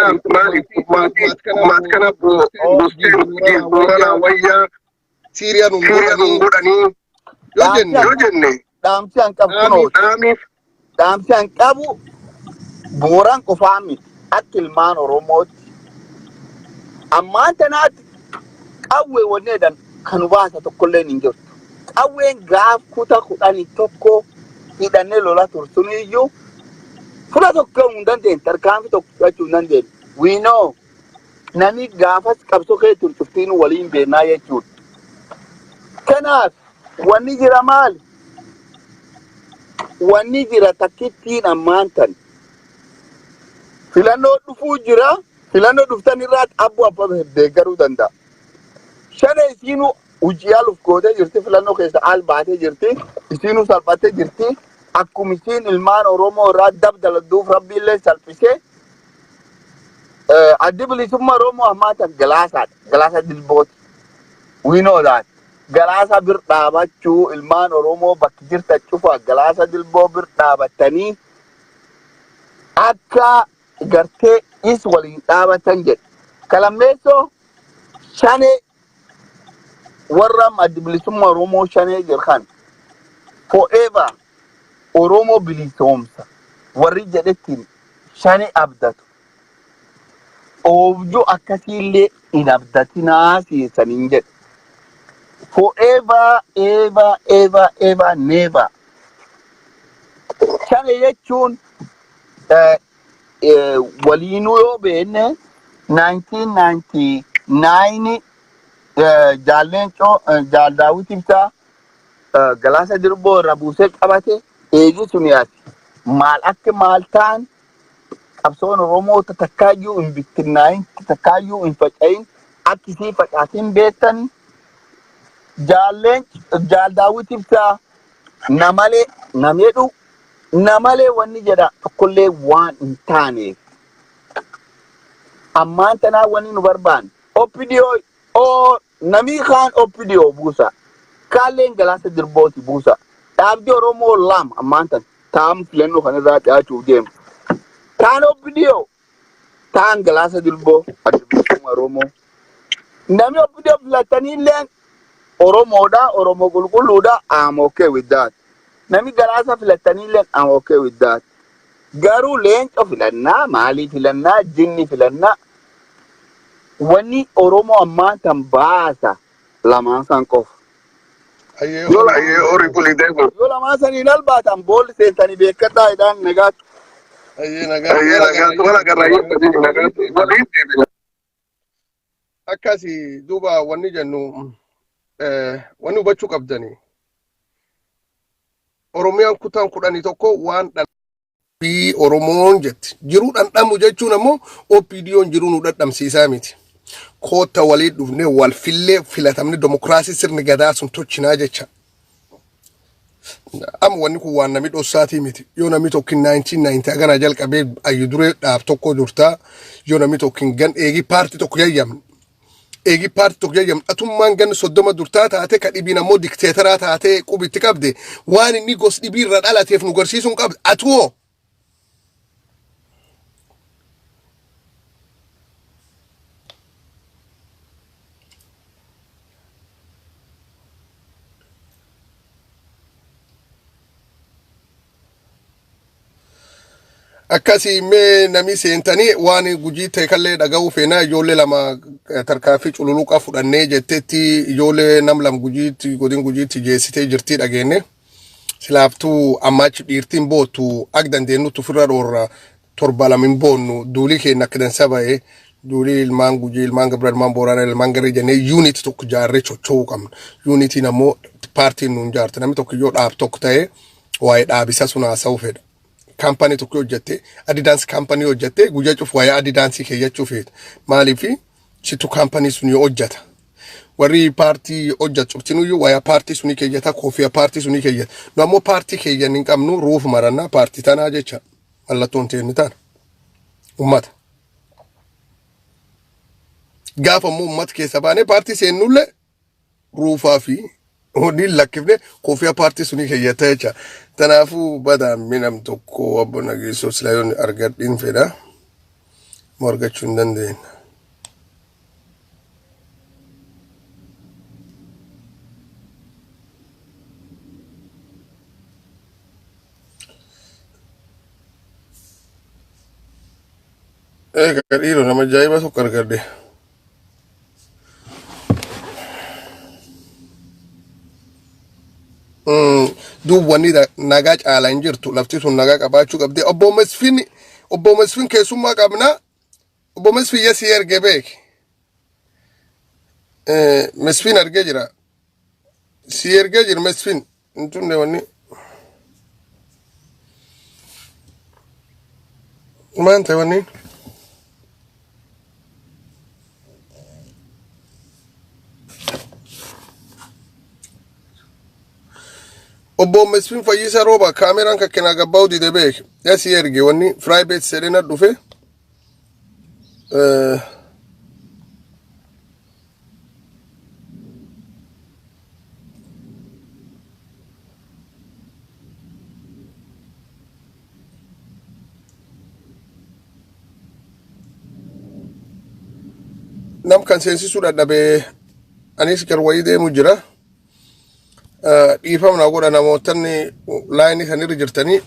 maat kana boostiin Booranaa wayyaa Siiriyaan godhanii yoo jenne dhaamsi an qabu kunooti. Dhaamsi an qabu Booran qofaa miti akka ilmaan Oromootti. Ammaan tanaatti qawwee wanneedhaan kan baasa tokkollee hin jirtu. Qawween gaaf kuta 11 hidhannee lola tursuniyyuu fula tokko hin dandeenye tarkaanfi tokko fudhachuu hin dandeenye. We know nami gaafas qabsoo kee turcuftiin waliin beennaa jechuudha. Kanaaf wanni jira maali? Wanni jira takkittiin ammaan tan filannoo dhufuu jira. Filannoo dhuftan irraatti abba deeggaruu danda'a. Shanee isiinuu hojii gootee jirti filannoo keessa al baatee jirti. Isiinuu salphattee jirti. Akkuma isiin ilmaan Oromoo irraa dabdaladduuf rabbiillee salphisee addi bilisummaa Oromoo ammaatan galaasaadha. Galaasa dilbooti. We know that. Galaasa bir dhaabachuu ilmaan Oromoo bakki jirta cufa galaasa dilboo bir dhaabattanii akka gartee is waliin dhaabatan jedhe. Kalammeessoo shanee warra addi bilisummaa Oromoo shanee jirkan forever Oromoo bilisoomsa warri jedhettiin shani abdatu oobjuu akkasiillee hin abdatinaa saniin jedhe. Forever, ever, ever, ever, never. Shani jechuun waliinuu yoo beenne 1999 jaal daawit ibsaa galaasa dirboo irra buusee qabate eegi suniyaati. Maal akka maal ta'an qabsoon Oromoo takkaayyuu hin bittinnaa'in takkaayyuu hin faca'in akkisii facaatiin beektan jaal daawit ibsaa namalee nameedhu namalee wanni jedha tokkollee waan hin taaneef ammaan tanaa wanni nu barbaanne oppidiyoo namii kaan oppidiyoo buusa kaalleen galaasa dirbooti buusa dhaabdii Oromoo lama ammaan tan taa'am filannoo kanarraa dhiyaachuuf deemu taan oppidiyoo taan galaasa dirboo adda Oromoo namni oppidiyoo filataniilleen Oromoodha Oromoo qulqulluudha I'm okay with that. Nami galaasa filataniilleen I'm okay with that. Garuu leenco filannaa maalii filannaa jinni filannaa wanni Oromoo ammaan tan baasa lamaan san qofa. Yoo lamaan saniin albaatan boolli seentanii beekkataa idhaan nagaatti. Akkasii duuba wanni jennu wanni hubachuu qabdanii Oromiyaan kutaan 11 waan dhalbii Oromoon jetti jiruu dhandhamu jechuun ammoo OPDO'n jiruu nu dhandhamsiisaa miti. Koota walii dhufnee wal fillee filatamne demokraasii sirni gadaa sun tolchinaa jecha. Amma wanni kun waan namni dhossaatii miti. Yoo namni tokkin 1990 agana jalqabee ayyu duree dhaab tokko durtaa yoo namni tokkin gan eegi paartii tokko yayyamne. Eegi paartii tokko yayyamne atummaan gan 30 durtaa taate ka dhibiin ammoo dikteetaraa taate qubitti qabde waan inni gos dhibiirra dhalateef nu garsiisuun qabde atuwoo. Akkasii mee namni seentanii waan gujii ta'e kallee dhaga'uu feenaa ijoollee lama tarkaanfii cululuqaa fudhannee jetteetti ijoollee nam lam gujiitti godin gujiitti jeessitee jirtii dhageenne silaaftuu ammaachi dhiirtiin boottu ak dandeenyutti ofirra dhoorra torba lamin boonnu duulii keenya akka dansa ba'ee duulii ilmaan gujii ilmaan gabra ilmaan boorana ilmaan garee jennee yuunitii tokko jaarree chocho'uu qabna yuunitiin ammoo paartiin nuun jaarte namni tokko yoo dhaab tokko ta'ee waa'ee dhaabisa sun haasa'uu fedha. Kampanii tokko hojjette Adidas kampanii hojjette guyyaa cufu waa'ee Adidansii keeyyachuu feeta maaliifi situ kampanii sun yoo hojjeta warri paartii hojjetu cuftinuyyuu waa'ee paartii sunii keeyyata koofiya paartii sunii keeyyata nu ammoo paartii keeyyan hin qabnu ruuf marannaa paartii tanaa jecha mallattoon teenni tana ummata gaafa ammoo ummata keessa baanee paartii seennullee ruufaa fi Odin lakkifne kofia party suni keeyyata jecha tanaafu badaan minam tokko abbo nageessoo silayoon argadhiin fedha morgachuu hin dandeenye. Dhiiroo nama ajaa'iba tokko argadde. Duub wanni nagaa caalaa hin jirtu lafti sun nagaa qabaachuu qabdi obbo Masfin keessummaa qabna obbo Masfin yasii erge beeki Masfin argee jira si ergee jira Masfin intunne wanni maan ta'e wanni obbo Masfin fayyisa rooba kaameraan kakkena gabbaa'u dide beek yasii erge wanni private sedena dhufe nam kan seensisuu dadhabee anis garwayii deemu jira dhiifamna godha namootanni laayinii kan irra jirtanii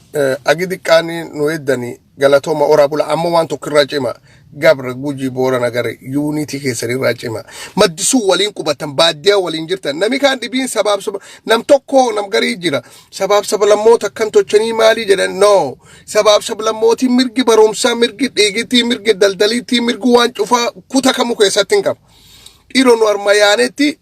agi xiqqaanii nu eeddanii galatooma oraa bula amma waan tokko irraa cima gabra gujii boorana gare yuunitii keessan irraa cima maddisuu waliin qubatan baadiyyaa waliin jirtan nami kaan dhibiin sabaab nam tokko nam garii jira sabaab sablammoota akkan tochanii maalii jedhan no sabaab sablammootii mirgi barumsaa mirgi dhiigitii mirgi daldaliitii mirgi waan cufaa kuta kamu keessatti hin qabu dhiiroo nu armayaanetti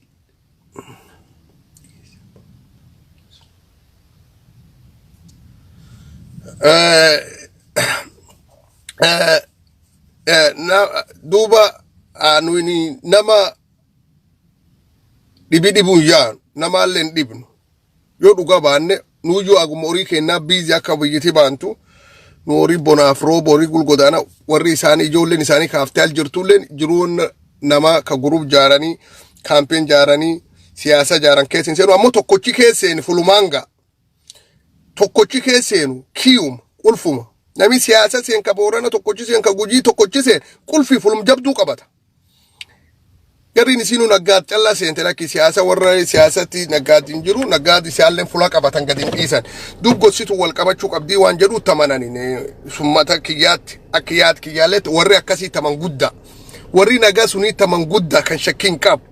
duuba nuyi nama dhibuun yaanu namaallee hin dhibnu yoo dhugaa baanne nuyyuu aguma horii kennaa biizii akka biyyatti baantu nu horii bonaaf rooba horii gulgodaana warri isaanii ijoolleen isaanii kaaftee al jirtulleen jiruun nama ka guruuf jaaranii kaampeen jaaranii siyaasa jaaran keessin seenu ammoo tokkochi keesseen fulumaanga tokkochi keesseenu kiyuma ulfuma nami siyaasa seen ka boorana tokkochi seen ka gujii tokkochi seen qulfi fulum jabduu qabata garriin isiinuu naggaad callaa seente lakki siyaasa warra siyaasatti naggaadin jiru naggaad isaalleen fula qabatan gadin dhiisan dubgossitu wal qabachuu qabdii waan jedhu tamanani summata kiyyaatti akkiyaat kiyyaalletti warri akkasii taman gudda warri nagaa sunii taman gudda kan shakkiin qabu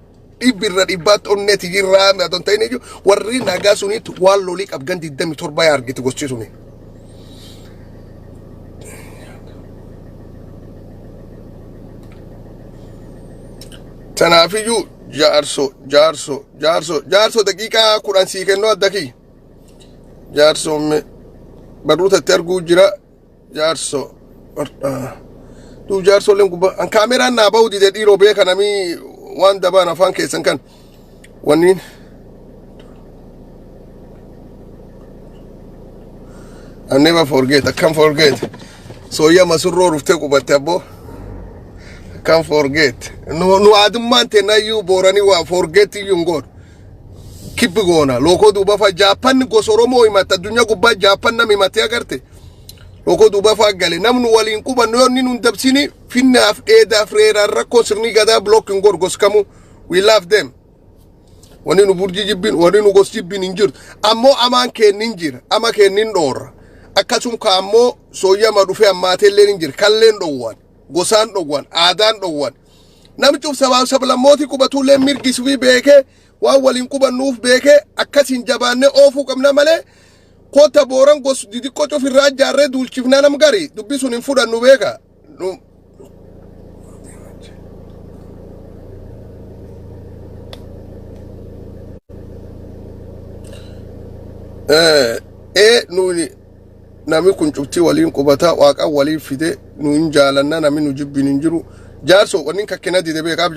dhibbirra dhibbaat onneeti jirraa adon ta'in ijoo warri nagaa suniitti waan lolii qabgan 27 yaa argiti gosti suni tanaafiyyuu jaarso daqiiqaa 10 sii kennoo adda kiyya jaarso barruutatti arguu jira jaarso duu jaarsoleen gubbaa an kaameraan naa ba'u dide dhiiroo beeka namii waan dabaan afaan keessan kan wanniin I never forget, I can't forget. So yeah, masurro rufte kubatte abbo. I can't forget. No adumante na you borani wa forget you ngor. Keep gona. Loko duba fa Japan gosoromo imata dunya gubba Japan na mimate agarte. Loko duba fa gale namnu walin kuba no ninu ndabsini finna af eda frera rakko sirni gada block ngor goskamu. We love them. Waninu burji jibbin waninu gos jibbin injir. Ammo aman ke ninjir. Ama ke nindor. Akkasum ka ammoo sooyyama dhufe ammaatelleen hin jir kalleen dhowwan gosaan dhowwan aadaan dhowwan namichuuf sabaaf sablammooti qubatullee mirgisuu beekee waan waliin qubannuuf beekee akkasiin jabaannee oofuu qabna malee koota booran gos didiqqoo cofirraa ijaarree duulchifnaa nam gari dubbi sun hin fudhannu beeka nuuni nami kun cufti waliin qubata waaqa waliin fide nu hin jaalanna nami nu jibbin hin jiru jaarso wannin kakkena dide beekaaf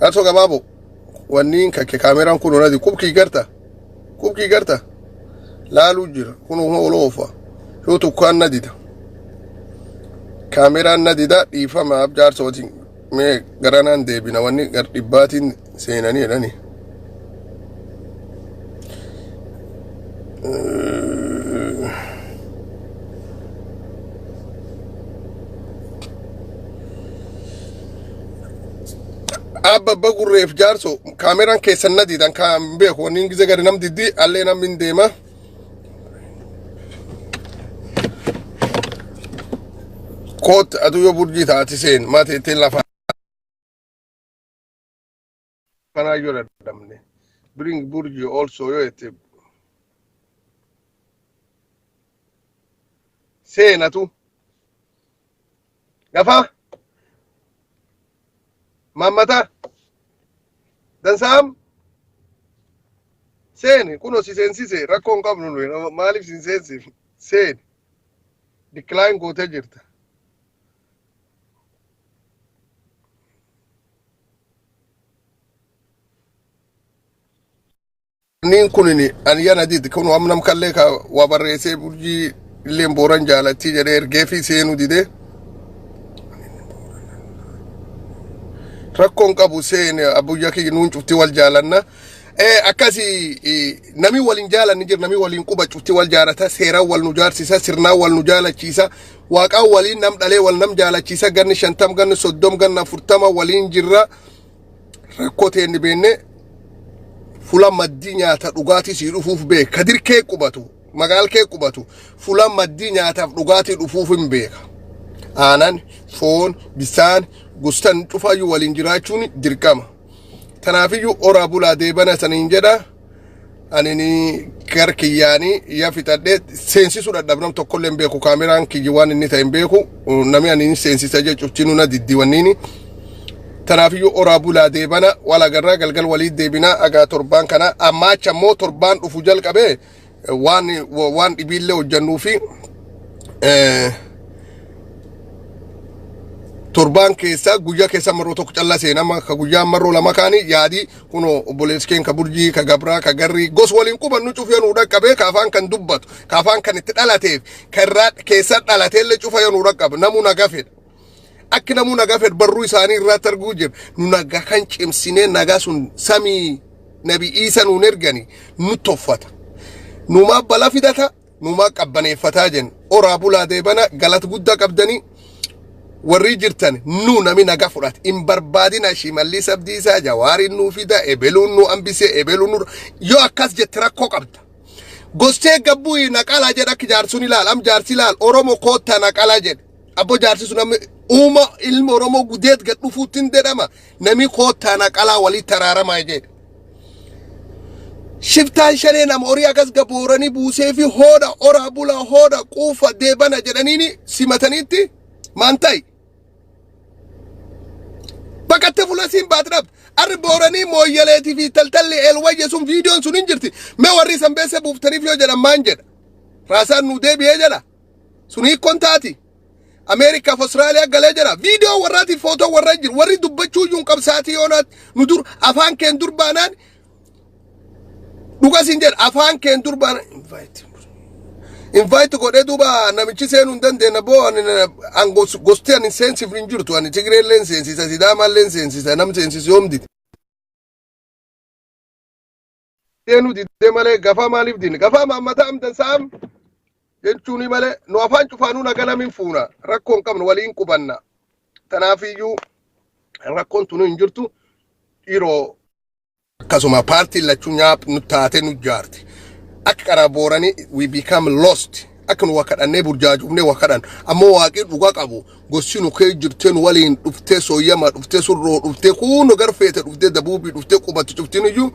jaarso gabaabo wannin kakke kaameraan kun onadi qubkii garta laaluu jira kun oloofa yoo tukkaan na dida kaameraan na dida dhiifamaaf jaarsootiin mee garanaan deebina wanni gar dhibbaatiin seenanii jedhani abba bagurreef jaarso kaameraan keessan na didan kaan beeku wanni gize gari nam diddi allee namni deema koot adu yoo burjii taati seen maateettiin lafa kanaa yoo dadhabne bring burji also yoo ette seenatu gafa Mamata Dansam Sen kuno si sensise rakkoon qabnu nu maaliif sin sensiif sen decline gootee jirta nin kunini an yana did kun amnam kalle ka wa barreese burji illeen booran jaalatti jedhe ergeefi seenu dide rakkoon qabu seen abuyya ki nuun cufti wal jaalanna akkasi nami walin jaalanni jir nami walin quba cufti wal jaarata seera wal nu jaarsisa sirna wal nu jaalachiisa waaqa walin nam dhalee wal nam jaalachiisa ganni 50 ganni 30 ganni 40 walin jirra rakkoteen beenne fuula maddii nyaata dhugaatii sii dhufuuf beeka kadir kee qubatu magaal kee qubatu fuula maddii nyaataaf dhugaatii dhufuuf hin beeka aanan foon bisaan gustan cufaayyuu waliin jiraachuun dirqama tanaafiyyuu oraa bulaa deebana saniin jedha anini garkiyyaanii yaa fixadhee seensisuu dadhabnam tokkollee hin beeku kaameraan kiyyi waan inni ta'e hin beeku namni anini seensisa jechuutiin una diddiwanniini tanaafiyyuu oraa bulaa deebana wala garraa galgal walii deebinaa agaa torbaan kana amma achammoo torbaan dhufu jalqabee waan dhibiillee hojjannuu fi torban keessa guyyaa keessa marroo tokko callaa seenama ka guyyaa marroo lama kaanii yaadii kuno obboleeskeen ka burjii ka gabraa ka garrii gos waliin qubannu cufa nu dhaqqabee ka afaan kan dubbatu ka afaan kan itti dhalateef ka irraa keessa dhalateellee cufa nu dhaqqabe namuu nagaa fedha akki namuu nagaa fedha barruu isaanii irratti arguu jira nu nagaa kan cimsinee nagaa sun samii nabi Iisa nuun ergani nu toffata numaa bala fidata numaa qabbaneeffataa jenna oraa bulaa deebana galata guddaa qabdanii warri jirtan nu nami naga fudhat in barbaadina shimalli sabdiisa jawaarin nu fida ebeluun nu ambise ebeluun nu yoo akkas jette rakkoo qabda gostee gabbuu naqala jedha ki jaarsun ilaal am jaarsi ilaal oromo koota naqala jedhe abbo jaarsi sun uuma ilmi oromo gudeet gad dhufuuttiin dedhama nami koota naqala walii taraarama jedhe shiftaan shanee nama horii akkas gabooranii buusee fi hooda oraa bulaa hooda quufa deebana jedhaniini simataniitti mantai bakatte fulasin batrab ar borani moyeleti fi taltalli elwaye sun video sun injirti me warri sambese buftani fi jada manjeda rasan nu debiye jada suni kontati America Australia gale jada video warati photo warajir warri dubbachu yun qabsati yonat nudur afan ken durbanan duga sinjer afan ken durbanan invite godhe duba namichi seenuu dandeenya boo an gosti ani sensitive hin jirtu ani Tigree leen seensisa Sidaamaa leen seensisa nam seensisi yoomdi seenu didde malee gafaa maaliif dinni gafaa maammata amtan saam jechuuni malee nu afaan cufaanuu nagala min fuuna rakkoon qabnu waliin qubanna tanaafiyyuu rakkoon tunu hin jirtu dhiiroo akkasuma paartii lachuu nyaap nu taate nu jaarti akkara boorani we become lost akkan wakadhanne burjaajufne wakadhan ammoo waaqii dhugaa qabu gossinu kee jirteen waliin dhuftee sooyyama dhuftee surroo dhuftee kuno garfeete dhuftee dabuubii dhuftee qubatti cuftinu iyyuu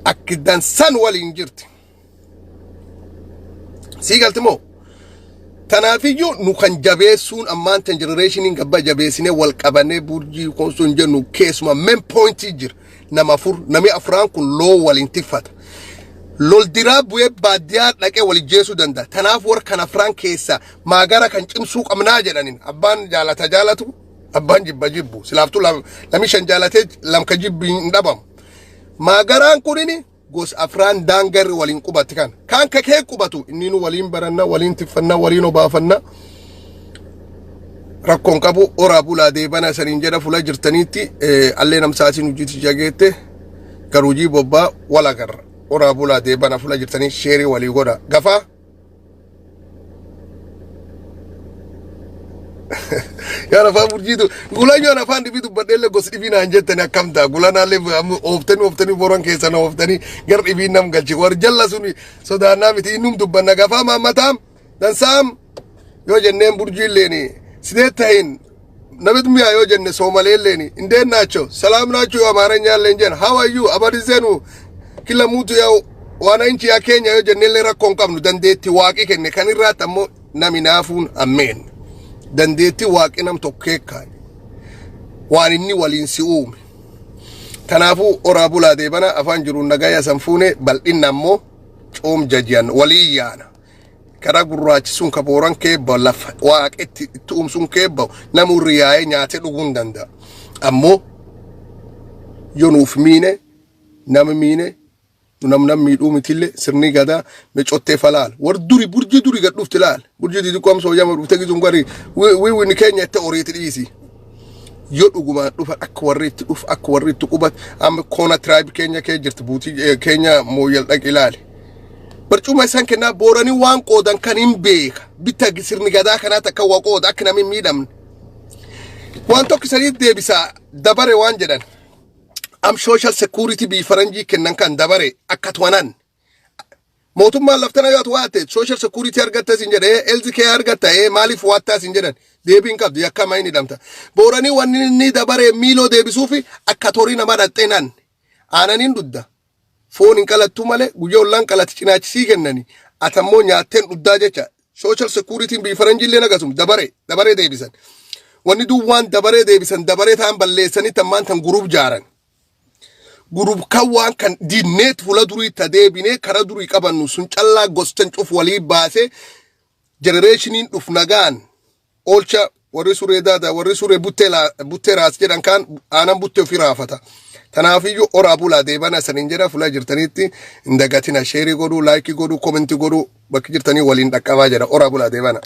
akkidan san waliin jirti siigaltimoo tanaafiyyuu nu kan jabeessuun ammaantan generationiin gabba jabeessinee wal qabannee burjii konsoon jennu keessuma main pointii jira nama fur nami afraan kun loo waliin tiffata lol diraa bu'ee baadiyyaa dhaqee wal jeesuu danda'a tanaaf war kana afraan keessa maagara kan cimsuu qabnaa jedhaniin abbaan jaalata jaalatu abbaan jibba jibbu silaaftuu lami shan jaalatee lamka jibbi hin dhabamu maagaraan kunini gos afraan daangarri waliin qubatti kan kakee qubatu inni nu waliin baranna waliin tiffanna waliin obaafanna rakkoon qabu oraa bulaa deebana saniin jedha fula jirtaniitti allee namsaatiin hojii jageette garuujii bobbaa wala garra oraa bulaa deebana fula jirtanii sheerii walii godha gafaa Yara fa burjitu gulanyo na fandi bitu badelle gos dibina anjettani akamta gulana le oftani boron keessa na oftani gar dibinam galchi war jalla suni sodana miti inum dubbanna gafa mamatam dan sam yo jenneen burjilleeni sidetahin nabit miya yo jenne somalelleeni inden nacho salam nacho yo amaranya lenjen how are you abadi zenu kila mtu ya wana nchi ya Kenya yo jenne le rakkon kamnu dandeetti waaqi kenne kanirrat ammo naminaafun amen dandeetti waaqinam tokkeekkaa waan inni waliin si uume tanaafu oraa bulaa deebana afaan jiru nagaya sanfuune bal'inna ammoo coom jajiyan walii yaana kara gurraachisuun ka booran keebba lafa waaqetti itti uumsuun keebba namu riyaa'ee nyaate dhuguun danda'a ammoo yoo nuuf miine nama miine nam miidhuu mitille sirni gadaa me cottee falaal war duri burji duri gad dhufti laal burji didi kom soo yama dhufte gizun gari wi ni Kenya itti oriiti dhiisi yoo dhuguma dhufa akka warriitti dhuf akka warriitti qubat am koona tribe Kenya kee jirti buuti Kenya mooyal dhaqi laal barcuma isan kenna boorani waan qoodan kan hin beeka bitta sirni gadaa kana takka waqooda akka nami miidhamne waan tokko sanii deebisa dabare waan jedhan am social security bi faranji kennan kan dabare akatwanan mootummaan laftana yoo waate social security argatta sin jedhe LZK argatta maalif waatta sin jedhan deebiin qabdu yakka mayni damta booranii wanni ni dabare miiloo deebisuufi akka torii nama dhaxxeenan aananiin dudda foon hin qalattu malee guyyaa ollaan qalatti cinaachisii kennani atammoo nyaatteen dhuddaa jecha social security bi faranjillee nagasum dabare deebisan wanni duwwaan dabare deebisan dabare ta'an balleessanii tammaan tan guruuf jaaran gurub kawwan kan dinnet fula durii tadeebine kara durii qabannu sun callaa gostan cuf walii baase generationiin dhuf nagaan olcha warri suree daada warri suree butteeraas jedhan kan aanan buttee ofii raafata tanaafiyyuu oraa bulaa deebana sanin jedha fula jirtanitti indagatina sheerii godhuu laayikii godhuu komentii godhuu bakki jirtanii waliin dhaqqabaa jedha oraa bulaa deebana